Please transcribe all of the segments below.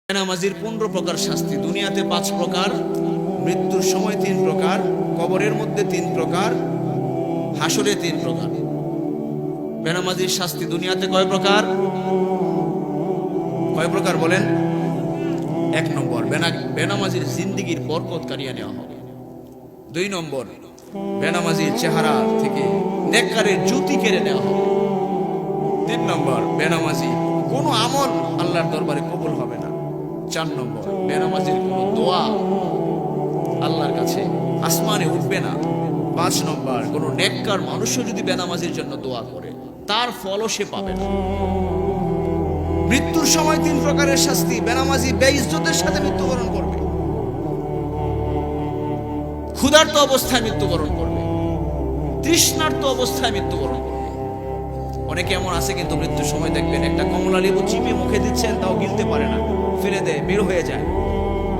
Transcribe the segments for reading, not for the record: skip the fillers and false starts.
বেনামাজির 15 প্রকার শাস্তি। দুনিয়াতে 5 প্রকার, মৃত্যুর সময় 3 প্রকার, কবরের মধ্যে 3 প্রকার, হাসরে 3 প্রকার। বেনামাজির শাস্তি দুনিয়াতে কয় প্রকার? কয় প্রকার বলেন? 1 নম্বর, বেনামাজির জিন্দেগির বরকত কারিয়ে নেওয়া হবে। 2 নম্বর, বেনামাজির চেহারা থেকে নেককারের জ্যোতি কেড়ে নেওয়া হবে। 3 নম্বর, বেনামাজি কোনো আমল আল্লাহর দরবারে কবুল হবে না। 4 নম্বর, বেনামাজির কোনো দোয়া আল্লাহর কাছে আসমানে উঠবে না। 5 নম্বর, কোনো নেককার মানুষও যদি বেনামাজির জন্য দোয়া করে তার ফলও সে পাবে না। মৃত্যুর সময় 3 প্রকারের শাস্তি। বেনামাজি বেইজ্জতের সাথে মৃত্যুবরণ করবে, ক্ষুধার্ত অবস্থায় মৃত্যুবরণ করবে, তৃষ্ণার্ত অবস্থায় মৃত্যুবরণ করবে। অনেকে এমন আছে কিন্তু মৃত্যুর সময় দেখবেন একটা কমলা লেবু চিপে মুখে দিচ্ছেন, তাও গিলতে পারে না, ফেলে দেয়, বের হয়ে যায়।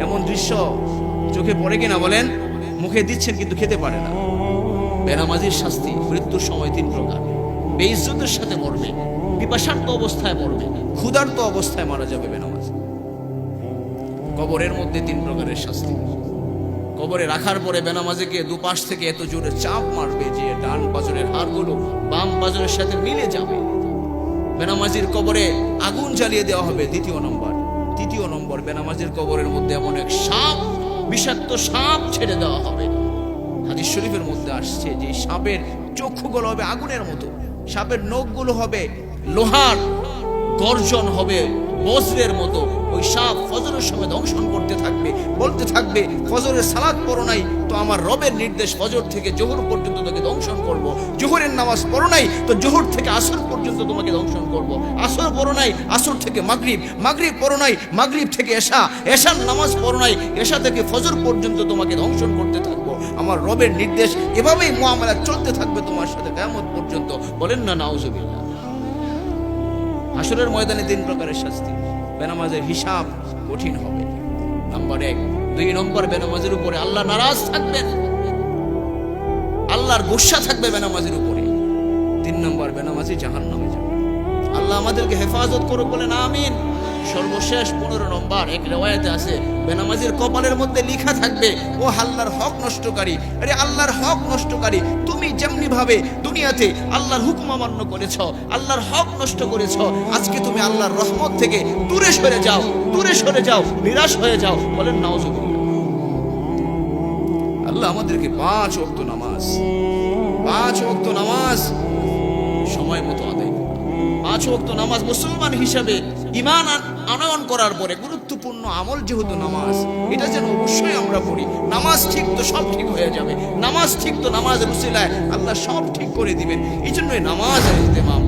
এমন দৃশ্য চোখে পড়ে কিনা বলেন? মুখে দিচ্ছেন কিন্তু খেতে পারে না। বেনামাজির শাস্তি মৃত্যুর সময় 3 প্রকার। বেইজ্জতের সাথে মরবে, পিপাসার্ত অবস্থায় মরবে, ক্ষুধার্ত অবস্থায় মারা যাবে বেনামাজ। কবরের মধ্যে 3 প্রকারের শাস্তি। কবরে রাখার পরে বেনামাজিকে দুপাশ থেকে এত জোরে চাপ মারবে যে ডান পাজরের হাড়গুলো বাম পাজরের সাথে মিলে যাবে। বেনামাজির কবরে আগুন জ্বালিয়ে দেওয়া হবে 2 নম্বর। 3 নম্বর, বেনামাজির কবরের মধ্যে এমন এক সাপ, বিষাক্ত সাপ ছেড়ে দেওয়া হবে। হাদিস শরীফের মধ্যে আসছে যে সাপের চক্ষুগুলো হবে আগুনের মতো, সাপের নখগুলো হবে লোহার, গর্জন হবে বজ্রের মতো। ওই সাপ ফজরের সময় দংশন করতে থাকবে, বলতে থাকবে ফজরের সালাত পড়ো নাই তো আমার রবের নির্দেশ ফজর থেকে জোহর পর্যন্ত তোকে দংশন করব। জোহরের নামাজ পড়ো নাই তো জোহর থেকে আসর পর্যন্ত তোমাকে দংশন করব। আসর পড়ো নাই, আসর থেকে মাগরিব, মাগরিব পড়ো নাই, মাগরিব থেকে এশা, এশার নামাজ পড়ো নাই, এশা থেকে ফজর পর্যন্ত তোমাকে দংশন করতে থাকবো। আমার রবের নির্দেশ, এভাবেই মুআমালা চলতে থাকবে তোমার সাথে কিয়ামত পর্যন্ত। বলেন না নাউজুবিল্লাহ। হাসরের ময়দানে 3 প্রকারের শাস্তি। বেনামাজের হিসাব কঠিন হবে, নাম্বার 1। 2 নম্বর, বেনামাজের উপরে আল্লাহ নারাজ থাকবেন, আল্লাহর গোসা থাকবে বেনামাজের উপরে। 3 নম্বর, বেনামাজি জাহান্নামে যাবে। আল্লাহ আমাদেরকে হেফাজত করুক, বলেন আমিন। সর্বশেষ 15 নম্বর, এক রিওয়ায়াতে আছে বেনামাজির কপালের মধ্যে লেখা থাকবে ও আল্লাহর হক নষ্টকারী। আরে আল্লাহর হক নষ্টকারী, তুমি যেমনি ভাবে দুনিয়াতে আল্লাহর হুকুম অমান্য করেছো, আল্লাহর হক নষ্ট করেছো, আজকে তুমি আল্লাহর রহমত থেকে দূরে সরে যাও, দূরে সরে যাও, নিরাশ হয়ে যাও। বলেন নাউজুবিল্লাহ। আল্লাহ আমাদেরকে 5 ওয়াক্ত নামাজ, 5 ওয়াক্ত নামাজ সময় মতো আদায় করা। 5 ওয়াক্ত নামাজ মুসলমান হিসাবে ঈমান আনয়ন করার পরে গুরুত্বপূর্ণ আমল যেহেতু নামাজ, এটা যেন অবশ্যই আমরা পড়ি। নামাজ ঠিক তো সব ঠিক হয়ে যাবে, নামাজ ঠিক তো নামাজের উসিলায় আল্লাহ সব ঠিক করে দিবেন। এই জন্যই নামাজের ইহতিমাম।